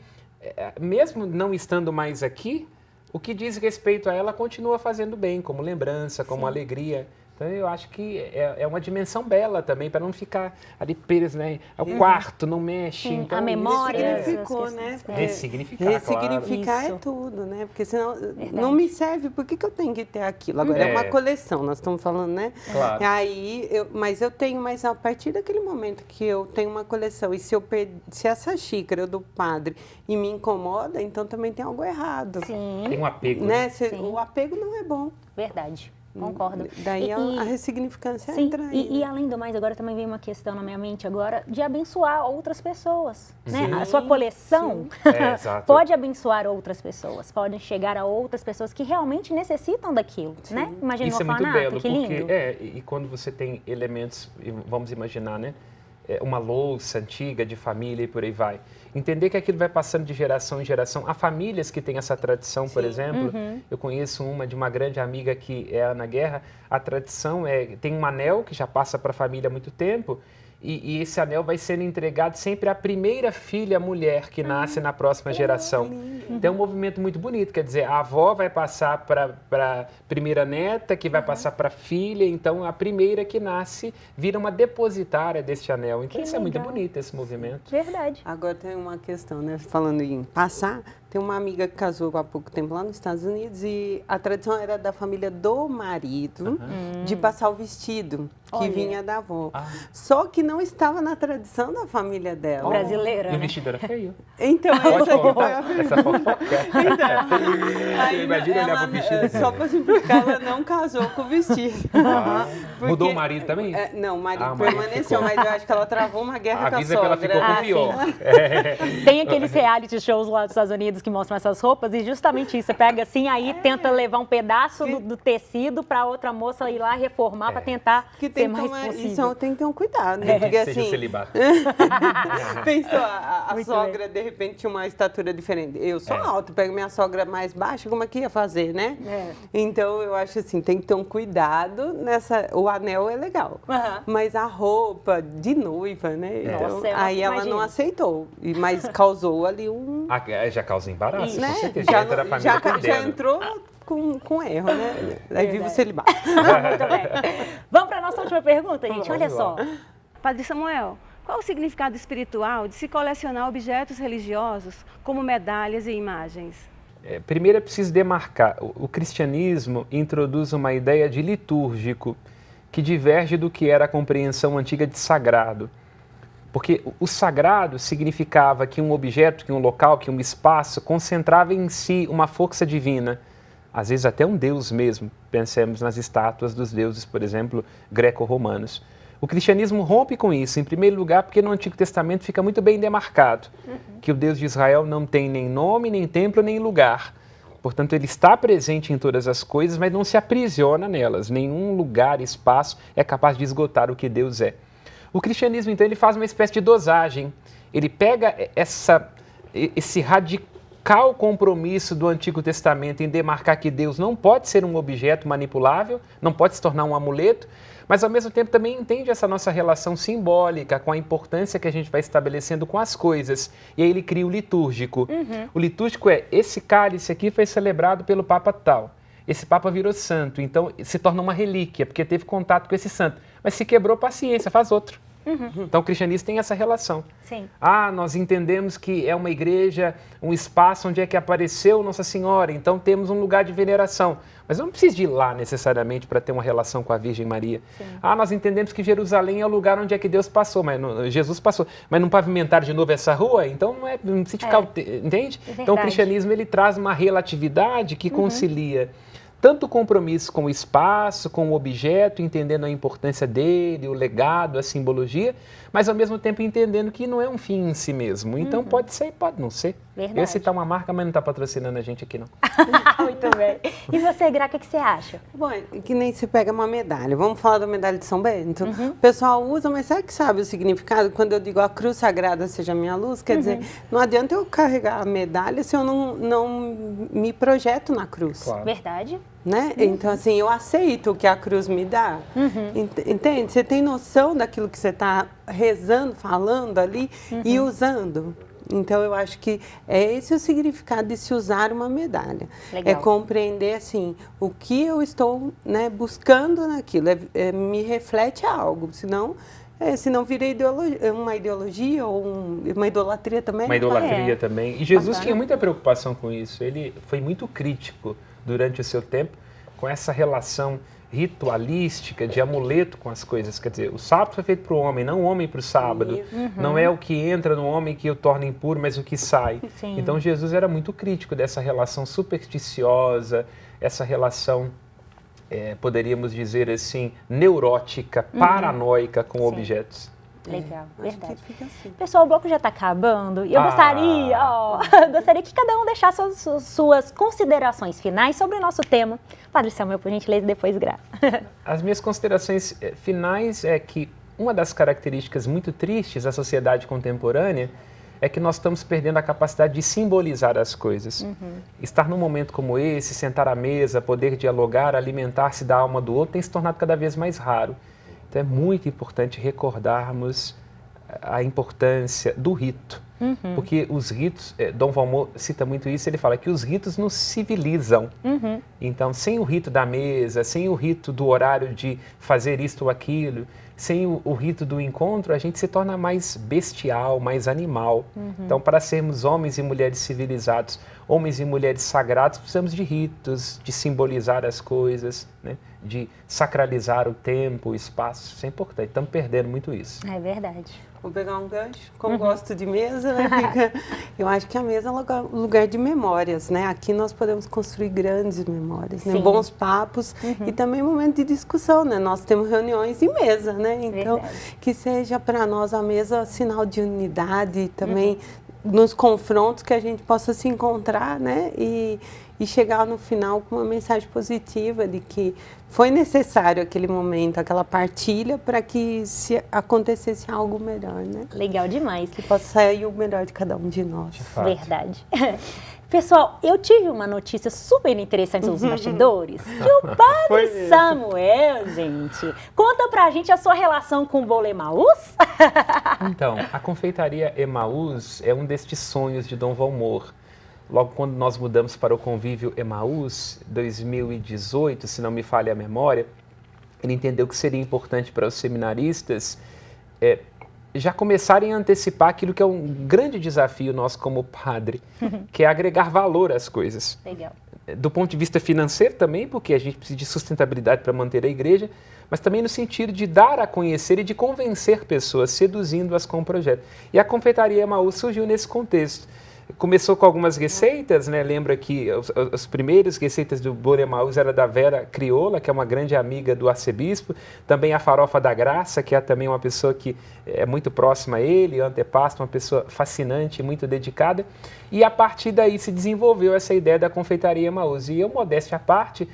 mesmo não estando mais aqui, o que diz respeito a ela continua fazendo bem, como lembrança, como alegria. Então, eu acho que é uma dimensão bela também, para não ficar ali preso, né? O quarto não mexe. Sim, então, a memória. Ressignificou, né? Ressignificar, é tudo, né? Porque senão não me serve, por que eu tenho que ter aquilo? Agora é uma coleção, nós estamos falando, né? Claro. Aí, mas a partir daquele momento que eu tenho uma coleção, e se essa xícara do padre e me incomoda, então também tem algo errado. Sim. Tem um apego. Né? O apego não é bom. Verdade. Concordo. Daí a ressignificância entra aí. E além do mais, agora também vem uma questão na minha mente agora de abençoar outras pessoas. Né? Sim, a sua coleção exato. pode abençoar outras pessoas, podem chegar a outras pessoas que realmente necessitam daquilo. Né? Imagina Isso um é muito orfanato, belo, que lindo. porque e quando você tem elementos, vamos imaginar, né? Uma louça antiga de família e por aí vai. Entender que aquilo vai passando de geração em geração. Há famílias que têm essa tradição, por exemplo. Eu conheço uma de uma grande amiga que é a Ana Guerra. A tradição tem um anel que já passa para a família há muito tempo. E esse anel vai sendo entregado sempre à primeira filha mulher que nasce na próxima geração. Então é um movimento muito bonito, quer dizer, a avó vai passar para a primeira neta, que vai passar para a filha, então a primeira que nasce vira uma depositária deste anel. Então isso é muito bonito, esse movimento. Verdade. Agora tem uma questão, né? Falando em passar, tem uma amiga que casou há pouco tempo lá nos Estados Unidos e a tradição era da família do marido de passar o vestido que vinha da avó. Só que não estava na tradição da família dela. Brasileira. E o vestido era feio. Então, essa fofoca. Imagina olhar para o vestido. Só para simplificar, ela não casou com o vestido. Mudou o marido também? Não, o marido permaneceu, mas eu acho que ela travou uma guerra com a sogra. Que ela ficou com pior. Tem aqueles reality shows lá dos Estados Unidos que mostram essas roupas e justamente isso, você pega assim, aí tenta levar um pedaço do tecido para outra moça ir lá reformar para tentar ser mais possível. Isso tem que ter um cuidado, né? Porque assim, celibato. Pensou, a sogra de repente tinha uma estatura diferente. Eu sou alta, pego minha sogra mais baixa, como é que ia fazer, né? Então eu acho assim, tem que ter um cuidado o anel é legal, mas a roupa de noiva, né? Então, aí ela não aceitou, mas causou ali Já causa embaraço, né? com certeza. Já entrou com erro, né? Aí vive o celibato. Muito bem. Vamos para a nossa última pergunta, gente. Olha só. Padre Samuel, qual o significado espiritual de se colecionar objetos religiosos como medalhas e imagens? Primeiro é preciso demarcar. O cristianismo introduz uma ideia de litúrgico que diverge do que era a compreensão antiga de sagrado. Porque o sagrado significava que um objeto, que um local, que um espaço concentrava em si uma força divina, às vezes até um deus mesmo. Pensemos nas estátuas dos deuses, por exemplo, greco-romanos. O cristianismo rompe com isso, em primeiro lugar, porque no Antigo Testamento fica muito bem demarcado que o Deus de Israel não tem nem nome, nem templo, nem lugar. Portanto, ele está presente em todas as coisas, mas não se aprisiona nelas. Nenhum lugar, espaço é capaz de esgotar o que Deus é. O cristianismo, então, ele faz uma espécie de dosagem. Ele pega esse radical compromisso do Antigo Testamento em demarcar que Deus não pode ser um objeto manipulável, não pode se tornar um amuleto, mas, ao mesmo tempo, também entende essa nossa relação simbólica com a importância que a gente vai estabelecendo com as coisas. E aí ele cria o litúrgico. O litúrgico esse cálice aqui foi celebrado pelo Papa tal. Esse Papa virou santo, então se torna uma relíquia, porque teve contato com esse santo. Mas se quebrou, paciência, faz outro. Então o cristianismo tem essa relação. Sim. Nós entendemos que é uma igreja, um espaço onde é que apareceu Nossa Senhora, então temos um lugar de veneração. Mas eu não preciso de ir lá necessariamente para ter uma relação com a Virgem Maria. Sim. Nós entendemos que Jerusalém é o lugar onde é que Deus passou, Jesus passou. Mas não pavimentaram de novo essa rua? Então não precisa ficar, entende? Então o cristianismo ele traz uma relatividade que concilia tanto o compromisso com o espaço, com o objeto, entendendo a importância dele, o legado, a simbologia, mas ao mesmo tempo entendendo que não é um fim em si mesmo. Então pode ser e pode não ser. Verdade. Eu ia citar uma marca, mas não está patrocinando a gente aqui, não. Muito bem. E você, Gra, o que você acha? Bom, que nem se pega uma medalha. Vamos falar da medalha de São Bento? O pessoal usa, mas será que sabe o significado? Quando eu digo a cruz sagrada seja minha luz, quer dizer, não adianta eu carregar a medalha se eu não me projeto na cruz. Claro. Verdade. Né? Então, assim, eu aceito o que a cruz me dá. Entende? Você tem noção daquilo que você está rezando, falando ali e usando. Então, eu acho que é esse o significado de se usar uma medalha. Legal. É compreender, assim, o que eu estou, né, buscando naquilo, me reflete algo, senão vira uma ideologia ou uma idolatria também. Uma idolatria também. E Jesus tinha muita preocupação com isso. Ele foi muito crítico durante o seu tempo com essa relação ritualística, de amuleto com as coisas. Quer dizer, o sábado foi feito para o homem, não o homem para o sábado. Não é o que entra no homem que o torna impuro, mas o que sai. Sim. Então, Jesus era muito crítico dessa relação supersticiosa, essa relação, poderíamos dizer assim, neurótica, paranoica com objetos. Legal, verdade. Fica assim. Pessoal, o bloco já está acabando e eu gostaria que cada um deixasse suas considerações finais sobre o nosso tema. Padre Samuel, por gentileza, depois grava. As minhas considerações finais é que uma das características muito tristes da sociedade contemporânea é que nós estamos perdendo a capacidade de simbolizar as coisas. Estar num momento como esse, sentar à mesa, poder dialogar, alimentar-se da alma do outro, tem se tornado cada vez mais raro. Então é muito importante recordarmos a importância do rito. Porque os ritos, Dom Valmor cita muito isso, ele fala que os ritos nos civilizam. Então, sem o rito da mesa, sem o rito do horário de fazer isto ou aquilo, sem o rito do encontro, a gente se torna mais bestial, mais animal. Então, para sermos homens e mulheres civilizados, homens e mulheres sagrados, precisamos de ritos, de simbolizar as coisas, né? De sacralizar o tempo, o espaço. Isso é importante. Estamos perdendo muito isso. É verdade. Vou pegar um gancho, como gosto de mesa, né? Eu acho que a mesa é lugar de memórias, né? Aqui nós podemos construir grandes memórias, né? Bons papos e também momento de discussão, né? Nós temos reuniões em mesa, né? Então, que seja para nós a mesa sinal de unidade, também nos confrontos que a gente possa se encontrar, né? E chegar no final com uma mensagem positiva de que foi necessário aquele momento, aquela partilha para que se acontecesse algo melhor, né? Legal demais. Que possa sair o melhor de cada um de nós. Verdade. Pessoal, eu tive uma notícia super interessante nos bastidores, que o Padre Samuel, gente, conta pra gente a sua relação com o bolo Emaús. Então, a confeitaria Emaús é um destes sonhos de Dom Valmor. Logo quando nós mudamos para o convívio Emaús, 2018, se não me falha a memória, ele entendeu que seria importante para os seminaristas já começarem a antecipar aquilo que é um grande desafio nosso como padre, que é agregar valor às coisas. Legal. Do ponto de vista financeiro também, porque a gente precisa de sustentabilidade para manter a igreja, mas também no sentido de dar a conhecer e de convencer pessoas, seduzindo-as com o projeto. E a confeitaria Emaús surgiu nesse contexto. Começou com algumas receitas, né? Lembra que as primeiras receitas do bolo Emaús era da Vera Crioula, que é uma grande amiga do arcebispo. Também a farofa da Graça, que é também uma pessoa que é muito próxima a ele, antepasto, uma pessoa fascinante, muito dedicada. E a partir daí se desenvolveu essa ideia da confeitaria Emaús. E eu, modéstia à parte,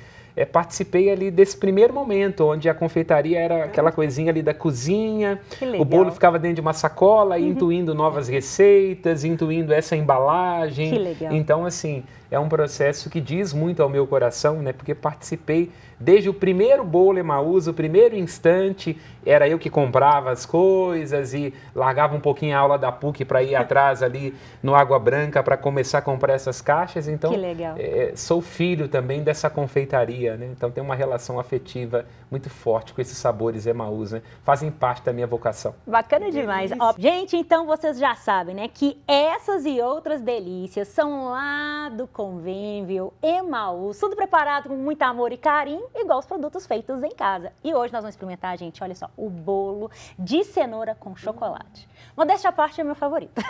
participei ali desse primeiro momento, onde a confeitaria era aquela coisinha ali da cozinha, o bolo ficava dentro de uma sacola, intuindo novas receitas, intuindo essa embalagem. Que legal. Então, assim, é um processo que diz muito ao meu coração, né? Porque participei desde o primeiro bolo Emaús, o primeiro instante, era eu que comprava as coisas e largava um pouquinho a aula da PUC para ir atrás ali no Água Branca para começar a comprar essas caixas. Então, que legal. Sou filho também dessa confeitaria, né? Então, tenho uma relação afetiva muito forte com esses sabores Emaús, né? Fazem parte da minha vocação. Bacana demais. Ó, gente, então vocês já sabem, né, que essas e outras delícias são lá do convívio Emaús, tudo preparado com muito amor e carinho, igual os produtos feitos em casa. E hoje nós vamos experimentar, gente, olha só, o bolo de cenoura com chocolate. Modéstia à parte é meu favorito.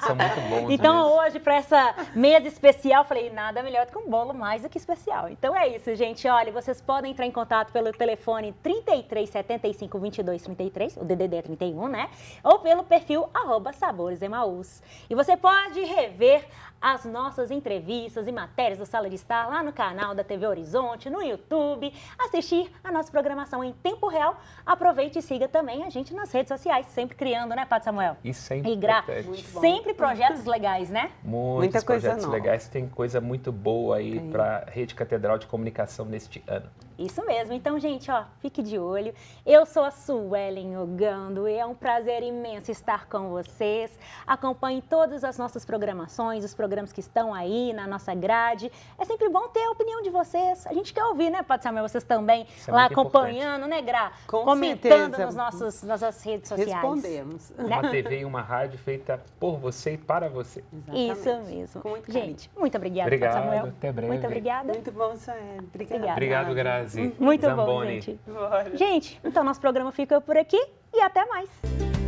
São muito bons. Então hoje, para essa mesa especial, falei, nada melhor do que um bolo mais do que especial. Então é isso, gente. Olha, vocês podem entrar em contato pelo telefone 33 75 22 33, o DDD é 31, né? Ou pelo perfil @saboresemaús. E você pode rever as nossas entrevistas e matérias do Sala de Estar lá no canal da TV Horizonte, no YouTube, assistir a nossa programação em tempo real. Aproveite e siga também a gente nas redes sociais, sempre criando, né, Padre Samuel? Isso é importante. Sempre projetos legais, né? Muitos projetos legais, tem coisa muito boa aí para a Rede Catedral de Comunicação neste ano. Isso mesmo. Então, gente, ó, fique de olho. Eu sou a Suelen Ogando e é um prazer imenso estar com vocês. Acompanhe todas as nossas programações, os programas que estão aí na nossa grade. É sempre bom ter a opinião de vocês. A gente quer ouvir, né, Padre Samuel? Vocês também lá acompanhando, né, Gra? Com comentando certeza. nas nossas redes sociais. Respondemos. Né? Uma TV e uma rádio feita por você e para você. Exatamente. Isso mesmo. Com muito Gente, muito obrigada, Obrigado, Padre Samuel. até breve. Muito obrigada. Muito bom, Suelen. Obrigada. Obrigado, Grazi. Muito bom, Zamboni. gente. Bora. Gente, então nosso programa fica por aqui e até mais.